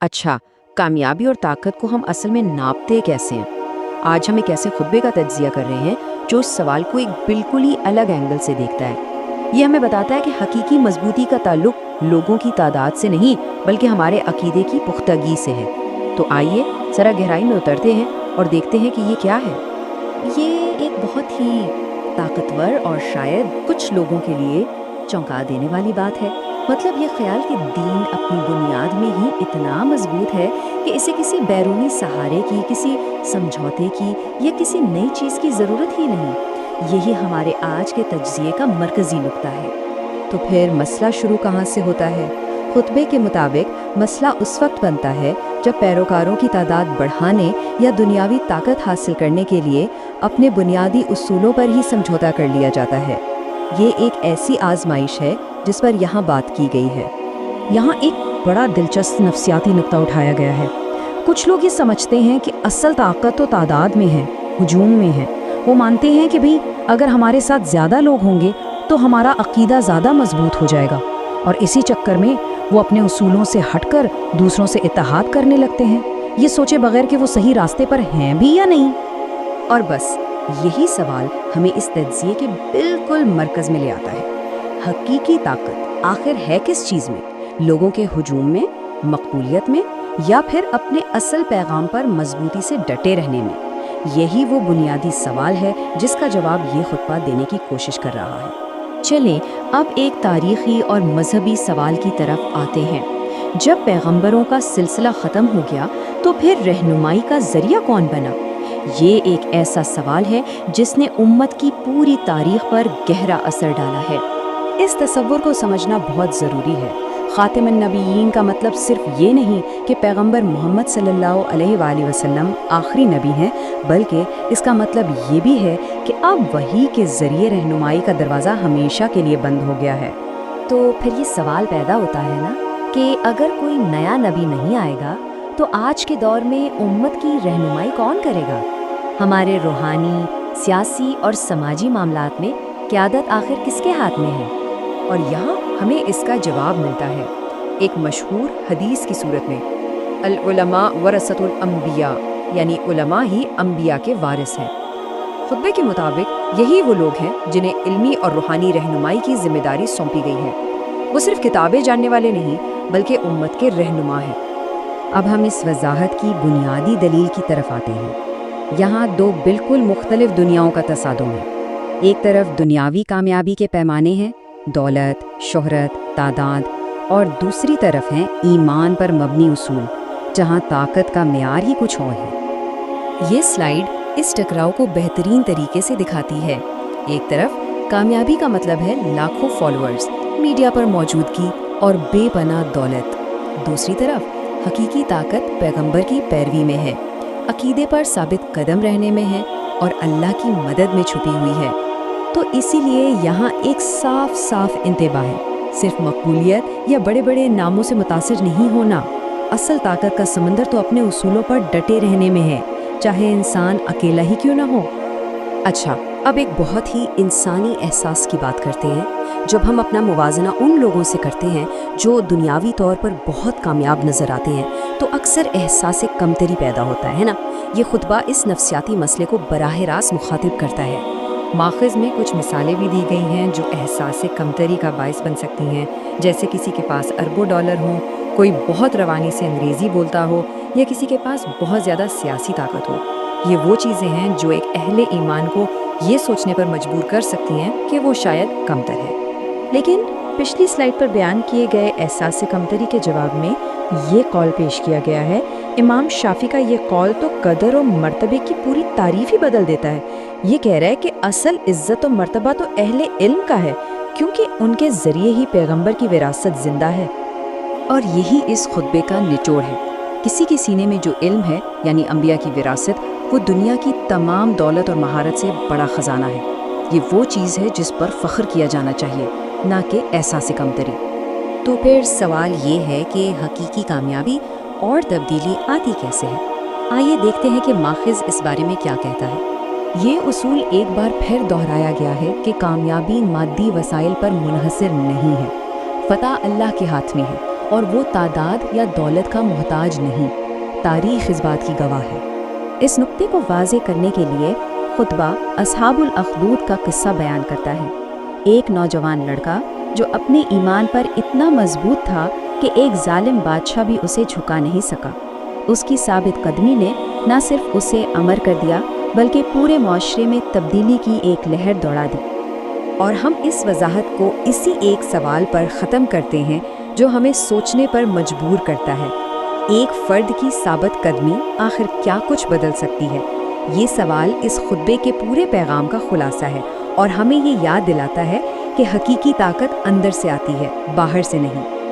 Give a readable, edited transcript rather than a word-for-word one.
अच्छा, कामयाबी और ताकत को हम असल में नापते कैसे हैं? आज हम एक ऐसे खुतबे का तज्जिया कर रहे हैं जो इस सवाल को एक बिल्कुल ही अलग एंगल से देखता है। ये हमें बताता है कि हकीकी मजबूती का ताल्लुक लोगों की तादाद से नहीं बल्कि हमारे अकीदे की पुख्तगी से है। तो आइए जरा गहराई में उतरते हैं और देखते हैं कि ये क्या है। ये एक बहुत ही ताकतवर और शायद कुछ लोगों के लिए चौंका देने वाली बात है। मतलब ये ख्याल कि दीन अपनी बुनियाद में ही इतना मजबूत है कि इसे किसी बैरूनी सहारे की, किसी समझौते की या किसी नई चीज़ की ज़रूरत ही नहीं। यही हमारे आज के तज्जिए का मरकज़ी नुक्ता है। तो फिर मसला शुरू कहाँ से होता है? खुतबे के मुताबिक मसला उस वक्त बनता है जब पैरोकारों की तादाद बढ़ाने या दुनियावी ताकत हासिल करने के लिए अपने बुनियादी उसूलों पर ही समझौता कर लिया जाता है। ये एक ऐसी आजमाइश है जिस पर यहाँ बात की गई है। यहाँ एक बड़ा दिलचस्प नफ्सियाती नुक्ता उठाया गया है। कुछ लोग ये समझते हैं कि असल ताकत तो तादाद में है, हुजूम में है। वो मानते हैं कि भाई अगर हमारे साथ ज़्यादा लोग होंगे तो हमारा अकीदा ज़्यादा मजबूत हो जाएगा, और इसी चक्कर में वो अपने उसूलों से हटकर दूसरों से इत्तेहाद करने लगते हैं, ये सोचे बगैर कि वो सही रास्ते पर हैं भी या नहीं। और बस यही सवाल हमें इस तज्जिए के बिल्कुल मरकज़ में ले आता है। हकीकी ताकत आखिर है किस चीज़ में? लोगों के हुजूम में, मकबूलियत में, या फिर अपने असल पैगाम पर मजबूती से डटे रहने में? यही वो बुनियादी सवाल है जिसका जवाब ये खुतबा देने की कोशिश कर रहा है। चलें अब एक तारीखी और मजहबी सवाल की तरफ आते हैं। जब पैगंबरों का सिलसिला ख़त्म हो गया तो फिर रहनुमाई का ज़रिया कौन बना? ये एक ऐसा सवाल है जिसने उम्मत की पूरी तारीख पर गहरा असर डाला है। इस तसव्वुर को समझना बहुत ज़रूरी है। ख़ातिमुन नबीयीन का मतलब सिर्फ ये नहीं कि पैगंबर मोहम्मद सल्लल्लाहु अलैहि वसल्लम आखिरी नबी हैं, बल्कि इसका मतलब ये भी है कि अब वही के ज़रिए रहनुमाई का दरवाज़ा हमेशा के लिए बंद हो गया है। तो फिर ये सवाल पैदा होता है ना कि अगर कोई नया नबी नहीं आएगा तो आज के दौर में उम्मत की रहनुमाई कौन करेगा? हमारे रूहानी, सियासी और समाजी मामलात में क़यादत आखिर किसके हाथ में है? और यहाँ हमें इसका जवाब मिलता है एक मशहूर हदीस की सूरत में। अल उलमा वरसतुल अंबिया, यानी उलमा ही अंबिया के वारिस हैं। खुतबे के मुताबिक यही वो लोग हैं जिन्हें इल्मी और रूहानी रहनुमाई की जिम्मेदारी सौंपी गई है। वो सिर्फ किताबें जानने वाले नहीं बल्कि उम्मत के रहनुमा हैं। अब हम इस वजाहत की बुनियादी दलील की तरफ आते हैं। यहाँ दो बिल्कुल मुख्तलिफ दुनियाओं का तसादुम है। एक तरफ दुनियावी कामयाबी के पैमाने हैं, दौलत, शोहरत, तादाद, और दूसरी तरफ हैं ईमान पर मबनी उसूल, जहाँ ताकत का मेयार ही कुछ और है। ये स्लाइड इस टकराव को बेहतरीन तरीके से दिखाती है। एक तरफ कामयाबी का मतलब है लाखों फॉलोअर्स, मीडिया पर मौजूदगी और बेपनाह दौलत। दूसरी तरफ हकीकी ताकत पैगंबर की पैरवी में है, अकीदे पर साबित कदम रहने में है और अल्लाह की मदद में छुपी हुई है। तो इसीलिए यहाँ एक साफ साफ इंतबाह है। सिर्फ मकबूलियत या बड़े बड़े नामों से मुतासिर नहीं होना। असल ताकत का समंदर तो अपने उसूलों पर डटे रहने में है, चाहे इंसान अकेला ही क्यों ना हो। अच्छा, अब एक बहुत ही इंसानी एहसास की बात करते हैं। जब हम अपना मुवाजना उन लोगों से करते हैं जो दुनियावी तौर पर बहुत कामयाब नज़र आते हैं तो अक्सर एहसास कमतरी पैदा होता है ना। ये खुतबा इस नफ्सियाती मसले को बराह रास्त मुखातिब करता है। माखज़ में कुछ मिसालें भी दी गई हैं जो एहसास कमतरी का बायस बन सकती हैं, जैसे किसी के पास अरबों डॉलर हों, कोई बहुत रवानी से अंग्रेज़ी बोलता हो या किसी के पास बहुत ज़्यादा सियासी ताकत हो। ये वो चीज़ें हैं जो एक अहले ईमान को ये सोचने पर मजबूर कर सकती हैं कि वो शायद कमतर है। लेकिन पिछली स्लाइड पर बयान किए गए एहसास से कमतरी के जवाब में ये कौल पेश किया गया है। इमाम शाफी का ये कौल तो कदर और मर्तबे की पूरी तारीफ ही बदल देता है। ये कह रहा है कि असल इज्जत और मर्तबा तो अहले इल्म का है, क्योंकि उनके ज़रिए ही पैगंबर की विरासत जिंदा है। और यही इस खुतबे का निचोड़ है। किसी के सीने में जो इल्म है यानी अंबिया की विरासत, वो दुनिया की तमाम दौलत और महारत से बड़ा ख़जाना है। ये वो चीज़ है जिस पर फ़ख्र किया जाना चाहिए, ना कि एहसास कमतरी। तो फिर सवाल ये है कि हकीकी कामयाबी और तब्दीली आती कैसे है? आइए देखते हैं कि माखिज़ इस बारे में क्या कहता है। ये उसूल एक बार फिर दोहराया गया है कि कामयाबी मादी वसाइल पर मुनहसर नहीं है। फ़तह अल्लाह के हाथ में है اور وہ تعداد یا دولت کا محتاج نہیں۔ تاریخ اس بات کی گواہ ہے۔ اس نقطے کو واضح کرنے کے لیے خطبہ اصحاب الاخدود کا قصہ بیان کرتا ہے۔ ایک نوجوان لڑکا جو اپنے ایمان پر اتنا مضبوط تھا کہ ایک ظالم بادشاہ بھی اسے جھکا نہیں سکا۔ اس کی ثابت قدمی نے نہ صرف اسے امر کر دیا بلکہ پورے معاشرے میں تبدیلی کی ایک لہر دوڑا دی۔ اور ہم اس وضاحت کو اسی ایک سوال پر ختم کرتے ہیں جو ہمیں سوچنے پر مجبور کرتا ہے، ایک فرد کی ثابت قدمی آخر کیا کچھ بدل سکتی ہے؟ یہ سوال اس خطبے کے پورے پیغام کا خلاصہ ہے اور ہمیں یہ یاد دلاتا ہے کہ حقیقی طاقت اندر سے آتی ہے، باہر سے نہیں۔